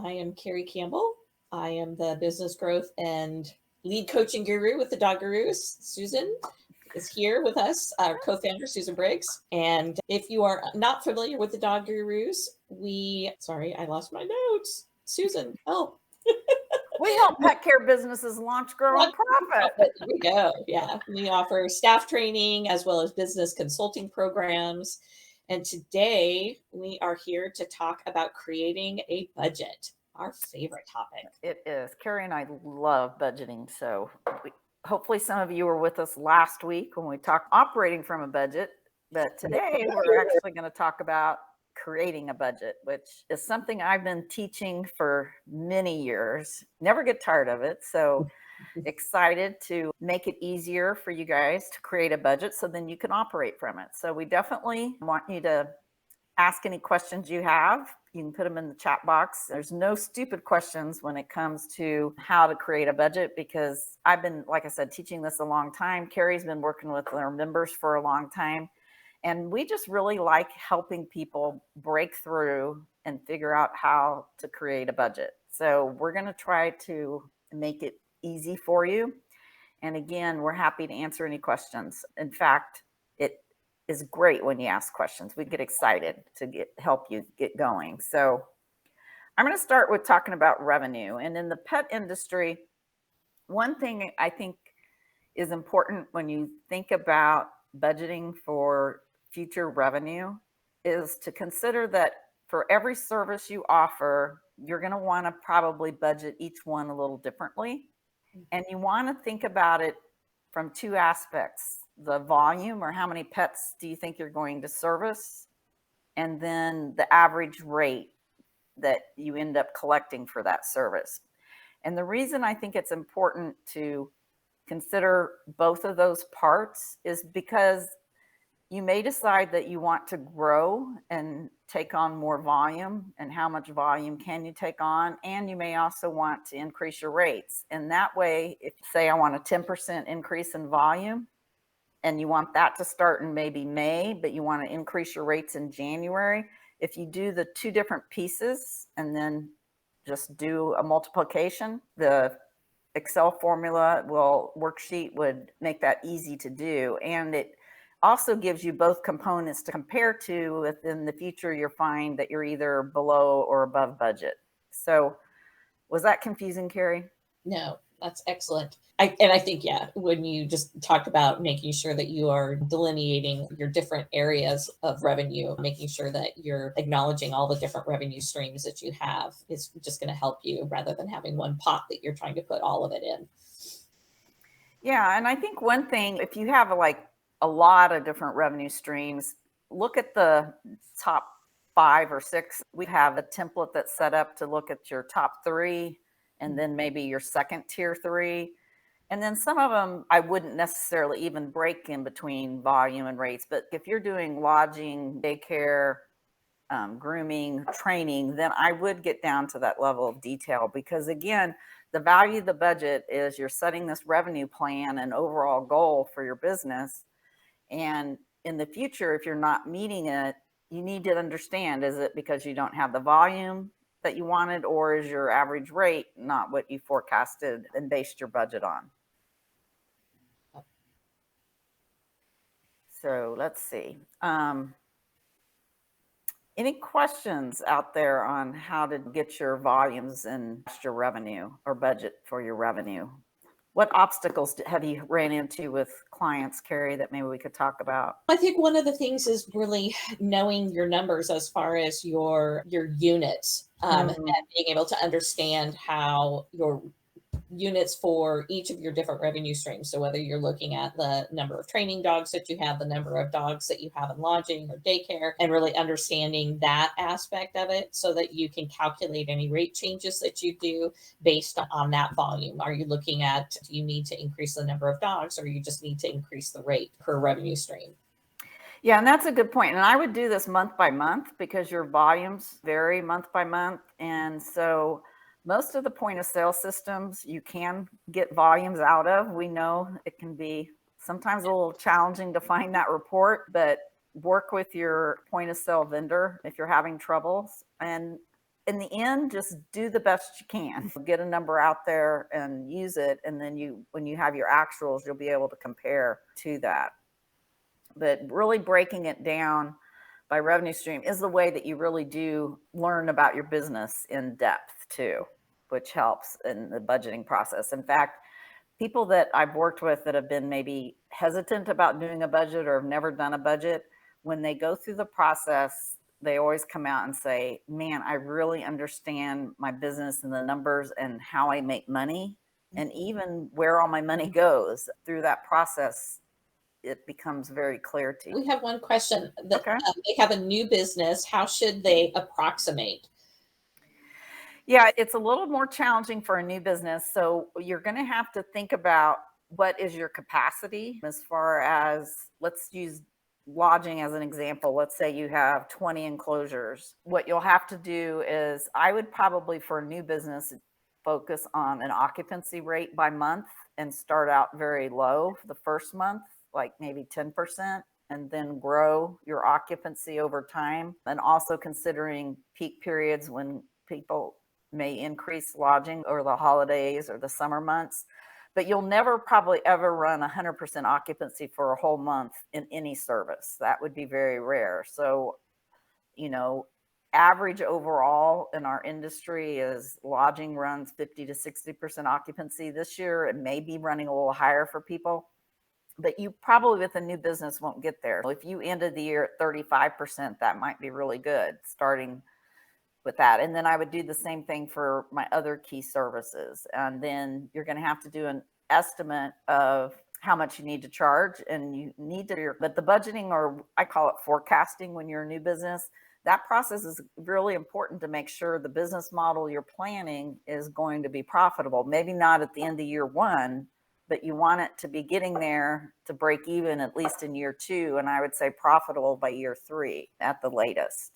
I am Carrie Campbell. I am the business growth and lead coaching guru with the Dog Gurus. Susan is here with us, our co-founder, Susan Briggs. And if you are not familiar with the Dog Gurus, sorry, I lost my notes. Susan, help. We help pet care businesses launch, grow, and profit. There we go. Yeah. We offer staff training as well as business consulting programs. And today we are here to talk about creating a budget, our favorite topic. It is. Carrie and I love budgeting. So hopefully some of you were with us last week when we talked operating from a budget. But today we're actually going to talk about creating a budget, which is something I've been teaching for many years. Never get tired of it. So excited to make it easier for you guys to create a budget so then you can operate from it. So we definitely want you to ask any questions you have. You can put them in the chat box. There's no stupid questions when it comes to how to create a budget, because I've been, like I said, teaching this a long time. Carrie's been working with our members for a long time. And we just really like helping people break through and figure out how to create a budget. So we're going to try to make it easy for you. And again, we're happy to answer any questions. In fact, it is great when you ask questions. We get excited to help you get going. So I'm going to start with talking about revenue. And in the pet industry, one thing I think is important when you think about budgeting for future revenue is to consider that for every service you offer, you're going to want to probably budget each one a little differently. And you want to think about it from two aspects: the volume, or how many pets do you think you're going to service, and then the average rate that you end up collecting for that service. And the reason I think it's important to consider both of those parts is because you may decide that you want to grow and take on more volume, and how much volume can you take on? And you may also want to increase your rates. And that way, if say I want a 10% increase in volume, and you want that to start in maybe May, but you want to increase your rates in January, if you do the two different pieces and just do a multiplication, the Excel formula worksheet would make that easy to do. And it also gives you both components to compare to. Within the future, you'll find that you're either below or above budget. So was that confusing, Carrie? No, that's excellent. I think, yeah, when you just talked about making sure that you are delineating your different areas of revenue, making sure that you're acknowledging all the different revenue streams that you have is just going to help you, rather than having one pot that you're trying to put all of it in. Yeah. And I think one thing, if you have a lot of different revenue streams, look at the top 5 or 6. We have a template that's set up to look at your top 3, and then maybe your second tier 3. And then some of them I wouldn't necessarily even break in between volume and rates. But if you're doing lodging, daycare, grooming, training, then I would get down to that level of detail, because again, the value of the budget is you're setting this revenue plan and overall goal for your business. And in the future, if you're not meeting it, you need to understand, is it because you don't have the volume that you wanted, or is your average rate not what you forecasted and based your budget on? So let's see. Any questions out there on how to get your volumes and your revenue or budget for your revenue? What obstacles have you ran into with clients, Carrie, that maybe we could talk about? I think one of the things is really knowing your numbers as far as your units, and being able to understand how your units for each of your different revenue streams. So whether you're looking at the number of training dogs that you have, the number of dogs that you have in lodging or daycare, and really understanding that aspect of it so that you can calculate any rate changes that you do based on that volume. Are you looking at, do you need to increase the number of dogs, or you just need to increase the rate per revenue stream? Yeah, and that's a good point. And I would do this month by month, because your volumes vary month by month. And so most of the point of sale systems you can get volumes out of. We know it can be sometimes a little challenging to find that report, but work with your point of sale vendor if you're having troubles. And in the end, just do the best you can. Get a number out there and use it. And then when you have your actuals, you'll be able to compare to that. But really breaking it down by revenue stream is the way that you really do learn about your business in depth too, which helps in the budgeting process. In fact, people that I've worked with that have been maybe hesitant about doing a budget or have never done a budget, when they go through the process, they always come out and say, man, I really understand my business and the numbers and how I make money and even where all my money goes. Through that process, it becomes very clear to you. We have one question that Okay. they have a new business. How should they approximate? Yeah, it's a little more challenging for a new business. So you're going to have to think about what is your capacity as far as, let's use lodging as an example. Let's say you have 20 enclosures. What you'll have to do is, I would probably, for a new business, focus on an occupancy rate by month and start out very low for the first month, like maybe 10%, and then grow your occupancy over time. And also considering peak periods when people may increase lodging or the holidays or the summer months, but you'll never probably ever run 100% occupancy for a whole month in any service. That would be very rare. So, average overall in our industry is lodging runs 50 to 60% occupancy. This year, it may be running a little higher for people, but you probably with a new business won't get there. If you ended the year at 35%, that might be really good starting with that. And then I would do the same thing for my other key services. And then you're going to have to do an estimate of how much you need to charge, and you need to, but the budgeting, or I call it forecasting when you're a new business, that process is really important to make sure the business model you're planning is going to be profitable. Maybe not at the end of year one, but you want it to be getting there to break even at least in year two. And I would say profitable by year three at the latest.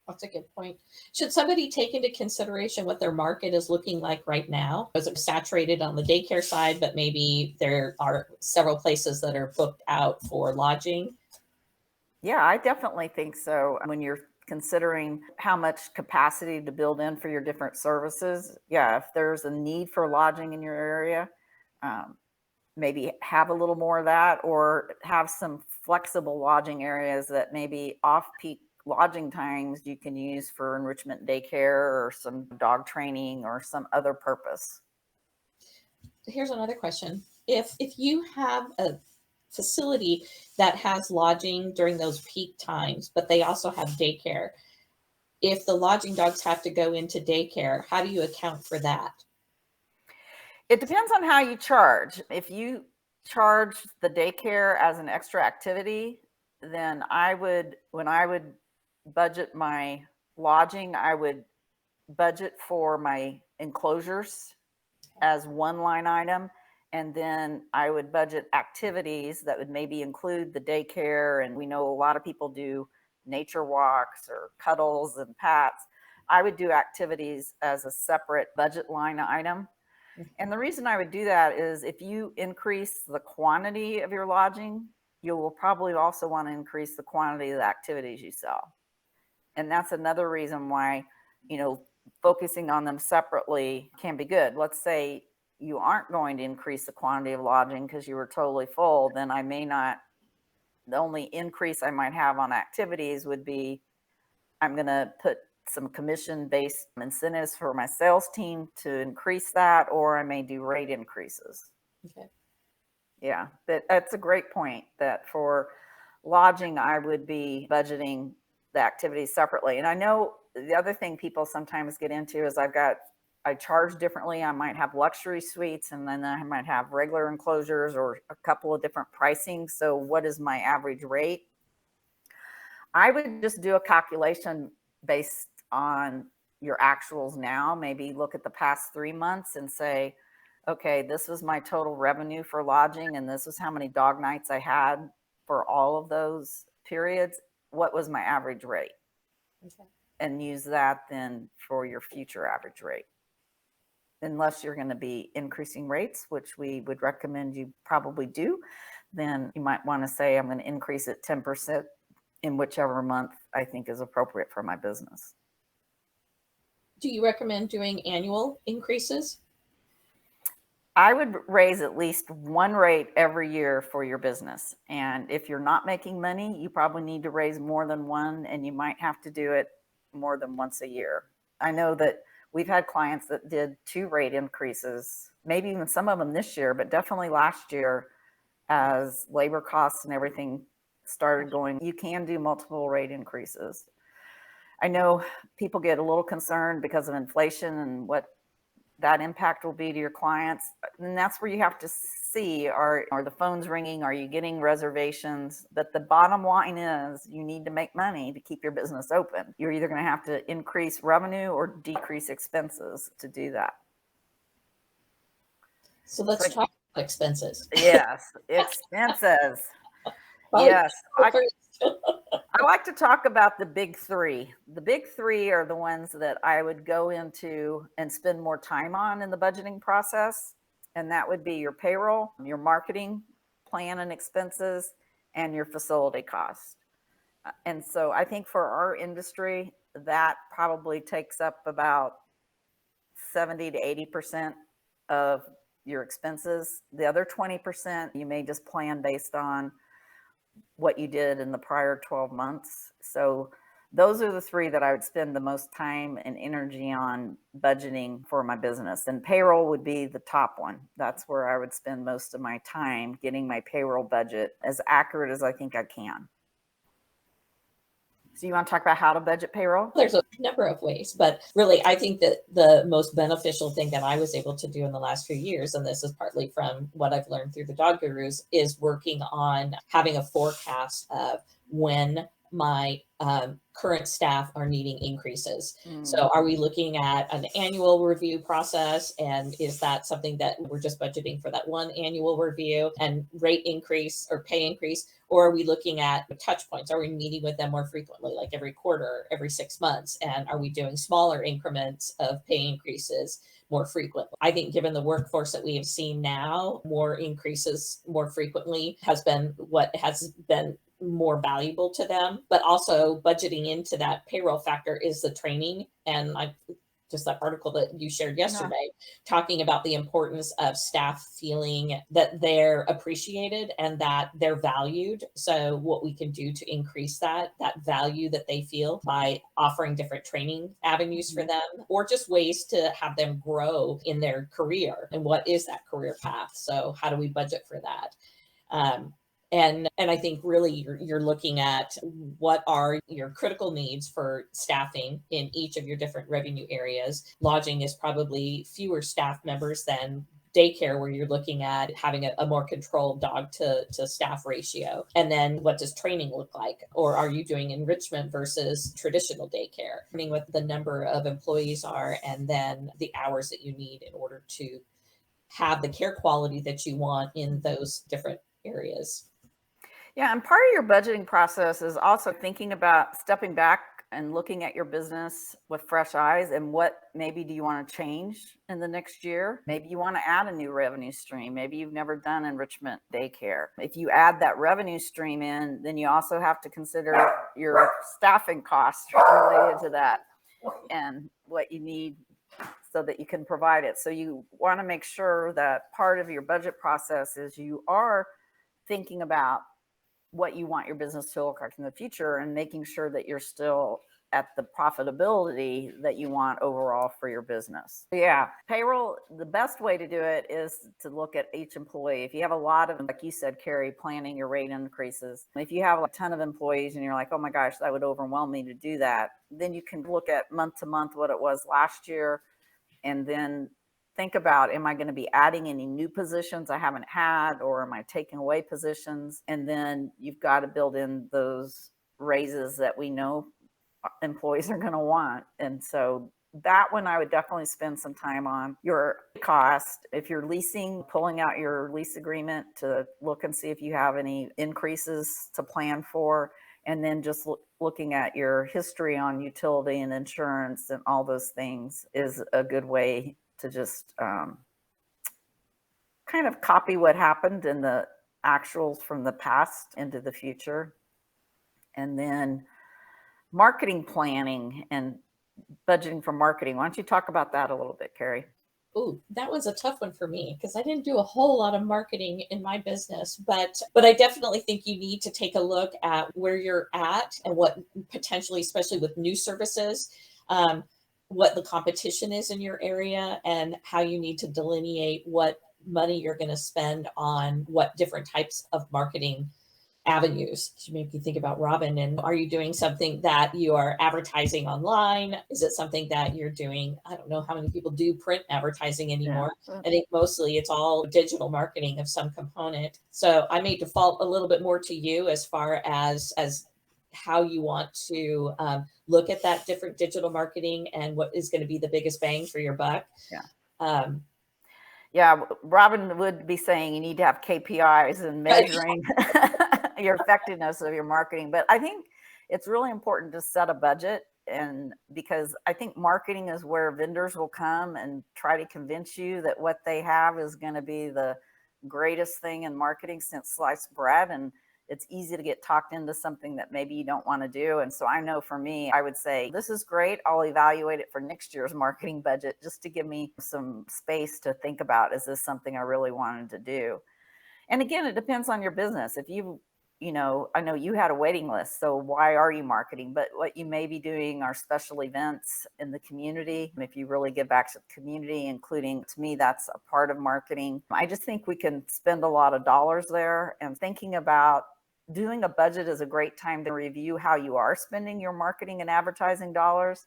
That's a good point. Should somebody take into consideration what their market is looking like right now? Is it saturated on the daycare side, but maybe there are several places that are booked out for lodging? Yeah, I definitely think so. When you're considering how much capacity to build in for your different services, yeah, if there's a need for lodging in your area, maybe have a little more of that, or have some flexible lodging areas that maybe off-peak lodging times you can use for enrichment daycare or some dog training or some other purpose. Here's another question. If you have a facility that has lodging during those peak times, but they also have daycare, if the lodging dogs have to go into daycare, how do you account for that? It depends on how you charge. If you charge the daycare as an extra activity, then when I would budget my lodging, I would budget for my enclosures as one line item. And then I would budget activities that would maybe include the daycare. And we know a lot of people do nature walks or cuddles and pats. I would do activities as a separate budget line item. And the reason I would do that is if you increase the quantity of your lodging, you will probably also want to increase the quantity of the activities you sell. And that's another reason why, focusing on them separately can be good. Let's say you aren't going to increase the quantity of lodging because you were totally full, then the only increase I might have on activities would be, I'm going to put some commission-based incentives for my sales team to increase that, or I may do rate increases. Okay. Yeah, that's a great point, that for lodging, I would be budgeting the activities separately. And I know the other thing people sometimes get into is I charge differently. I might have luxury suites, and then I might have regular enclosures or a couple of different pricing. So what is my average rate? I would just do a calculation based on your actuals now. Maybe look at the past 3 months and say, okay, this was my total revenue for lodging, and this is how many dog nights I had for all of those periods. What was my average rate? Okay. And use that then for your future average rate. Unless you're going to be increasing rates, which we would recommend you probably do, then you might want to say, I'm going to increase it 10% in whichever month I think is appropriate for my business. Do you recommend doing annual increases? I would raise at least one rate every year for your business. And if you're not making money, you probably need to raise more than one, and you might have to do it more than once a year. I know that we've had clients that did 2 rate increases, maybe even some of them this year, but definitely last year as labor costs and everything started going. You can do multiple rate increases. I know people get a little concerned because of inflation and what that impact will be to your clients. And that's where you have to see, are the phones ringing? Are you getting reservations? But the bottom line is you need to make money to keep your business open. You're either going to have to increase revenue or decrease expenses to do that. So let's talk about expenses. Yes, expenses. Well, Yes, I like to talk about the big 3. The big 3 are the ones that I would go into and spend more time on in the budgeting process. And that would be your payroll, your marketing plan and expenses, and your facility cost. And so I think for our industry, that probably takes up about 70 to 80% of your expenses. The other 20%, you may just plan based on what you did in the prior 12 months. So those are the 3 that I would spend the most time and energy on budgeting for my business. And payroll would be the top one. That's where I would spend most of my time getting my payroll budget as accurate as I think I can. So you want to talk about how to budget payroll? There's a number of ways, but really, I think that the most beneficial thing that I was able to do in the last few years, and this is partly from what I've learned through the Dog Gurus, is working on having a forecast of when my current staff are needing increases. So are we looking at an annual review process? And is that something that we're just budgeting for that one annual review and rate increase or pay increase? Or are we looking at touch points? Are we meeting with them more frequently, like every quarter, every 6 months? And are we doing smaller increments of pay increases more frequently? I think given the workforce that we have seen now, more increases more frequently has been what has been more valuable to them, but also budgeting into that payroll factor is the training. And I just that article that you shared yesterday, talking about the importance of staff feeling that they're appreciated and that they're valued. So what we can do to increase that value that they feel by offering different training avenues for them, or just ways to have them grow in their career. And what is that career path? So how do we budget for that? And I think really you're looking at what are your critical needs for staffing in each of your different revenue areas. Lodging is probably fewer staff members than daycare, where you're looking at having a more controlled dog to staff ratio. And then what does training look like? Or are you doing enrichment versus traditional daycare? Depending what the number of employees are, and then the hours that you need in order to have the care quality that you want in those different areas. Yeah, and part of your budgeting process is also thinking about stepping back and looking at your business with fresh eyes, and what maybe do you want to change in the next year? Maybe you want to add a new revenue stream. Maybe you've never done enrichment daycare. If you add that revenue stream in, then you also have to consider your staffing costs related to that and what you need so that you can provide it. So you want to make sure that part of your budget process is you are thinking about what you want your business to look like in the future, and making sure that you're still at the profitability that you want overall for your business. Yeah, payroll, the best way to do it is to look at each employee. If you have a lot of, like you said, Carrie, planning your rate increases. If you have a ton of employees and you're like, oh my gosh, that would overwhelm me to do that, then you can look at month to month what it was last year, and then think about, am I going to be adding any new positions I haven't had, or am I taking away positions? And then you've got to build in those raises that we know employees are going to want. And so that one I would definitely spend some time on. Your cost, if you're leasing, pulling out your lease agreement to look and see if you have any increases to plan for. And then just looking at your history on utility and insurance and all those things is a good way to just kind of copy what happened in the actuals from the past into the future. And then marketing planning and budgeting for marketing. Why don't you talk about that a little bit, Carrie? Ooh, that was a tough one for me because I didn't do a whole lot of marketing in my business, but I definitely think you need to take a look at where you're at and what potentially, especially with new services, um, what the competition is in your area and how you need to delineate what money you're going to spend on what different types of marketing avenues to make you think about Robin. And are you doing something that you are advertising online? Is it something that you're doing? I don't know how many people do print advertising Yeah. anymore. I think mostly it's all digital marketing of some component. So I may default a little bit more to you as far as how you want to look at that different digital marketing and what is going to be the biggest bang for your buck. Yeah. Um, Yeah, Robin would be saying you need to have KPIs and measuring your effectiveness of your marketing. But I think it's really important to set a budget, and because I think marketing is where vendors will come and try to convince you that what they have is going to be the greatest thing in marketing since sliced bread. And it's easy to get talked into something that maybe you don't want to do. And so I know for me, I would say, this is great. I'll evaluate it for next year's marketing budget just to give me some space to think about, is this something I really wanted to do? And again, it depends on your business. If I know you had a waiting list, so why are you marketing? But what you may be doing are special events in the community. If you really give back to the community, including, to me, that's a part of marketing. I just think we can spend a lot of dollars there, and thinking about doing a budget is a great time to review how you are spending your marketing and advertising dollars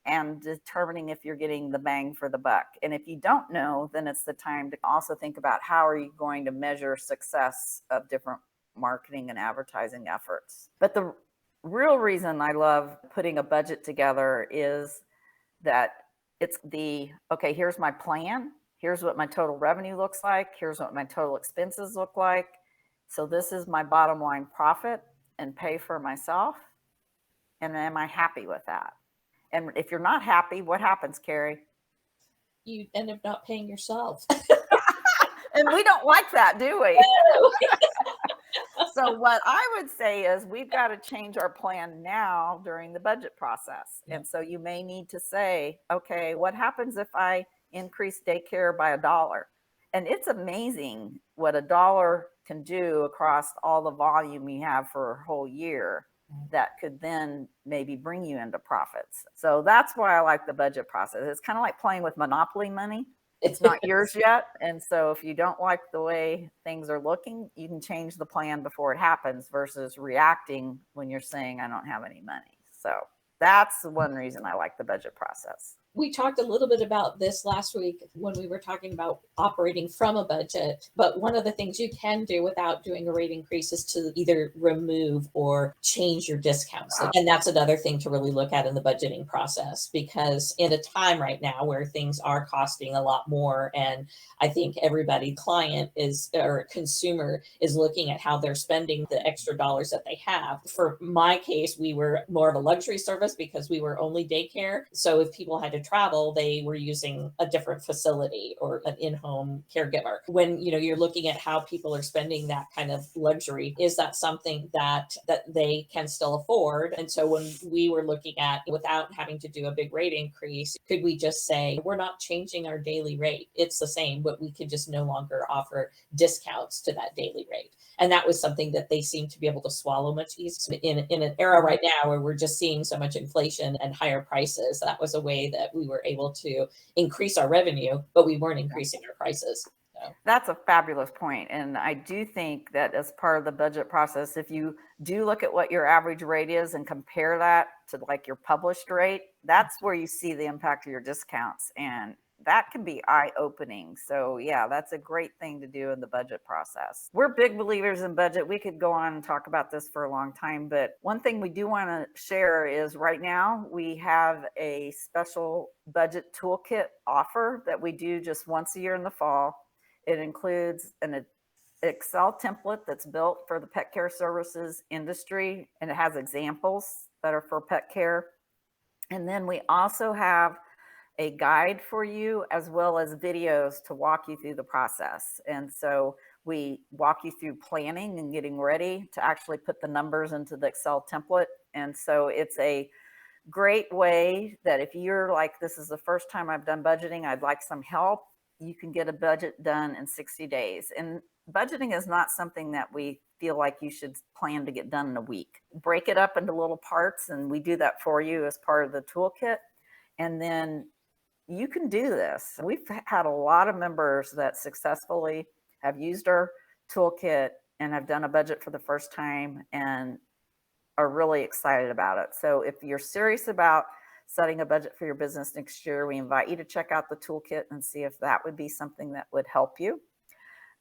and determining if you're getting the bang for the buck. And if you don't know, then it's the time to also think about how are you going to measure success of different marketing and advertising efforts. But the real reason I love putting a budget together is that it's okay, here's my plan. Here's what my total revenue looks like. Here's what my total expenses look like. So this is my bottom line profit and pay for myself. And am I happy with that? And if you're not happy, what happens, Carrie? you end up not paying yourself. And we don't like that, do we? So what I would say is we've got to change our plan now during the budget process. And so you may need to say, okay, what happens if I increase daycare by $1? And it's amazing what $1 can do across all the volume you have for a whole year that could then maybe bring you into profits. So that's why I like the budget process. It's kind of like playing with Monopoly money. It's not yours yet. And so if you don't like the way things are looking, you can change the plan before it happens versus reacting when you're saying, I don't have any money. So that's one reason I like the budget process. We talked a little bit about this last week when we were talking about operating from a budget. But one of the things you can do without doing a rate increase is to either remove or change your discounts. And that's another thing to really look at in the budgeting process, because in a time right now where things are costing a lot more, and I think everybody, client is or consumer, is looking at how they're spending the extra dollars that they have. For my case, we were more of a luxury service because we were only daycare. So if people had to travel, they were using a different facility or an in-home caregiver. When you're looking at how people are spending that kind of luxury, is that something that they can still afford? And so when we were looking at, without having to do a big rate increase, could we just say we're not changing our daily rate? It's the same, but we could just no longer offer discounts to that daily rate. And that was something that they seem to be able to swallow much easier in an era right now where we're just seeing so much inflation and higher prices. That was a way that we were able to increase our revenue, but we weren't increasing our prices. So. That's a fabulous point. And I do think that as part of the budget process, if you do look at what your average rate is and compare that to like your published rate, that's where you see the impact of your discounts. And that can be eye-opening. So yeah, that's a great thing to do in the budget process. We're big believers in budget. We could go on and talk about this for a long time, but one thing we do want to share is right now we have a special budget toolkit offer that we do just once a year in the fall. It includes an Excel template that's built for the pet care services industry, and it has examples that are for pet care. And then we also have a guide for you as well as videos to walk you through the process. And so we walk you through planning and getting ready to actually put the numbers into the Excel template. And so it's a great way that if you're like, this is the first time I've done budgeting, I'd like some help, you can get a budget done in 60 days. And budgeting is not something that we feel like you should plan to get done in a week. Break it up into little parts, and we do that for you as part of the toolkit. And then you can do this. We've had a lot of members that successfully have used our toolkit and have done a budget for the first time and are really excited about it. So if you're serious about setting a budget for your business next year, we invite you to check out the toolkit and see if that would be something that would help you.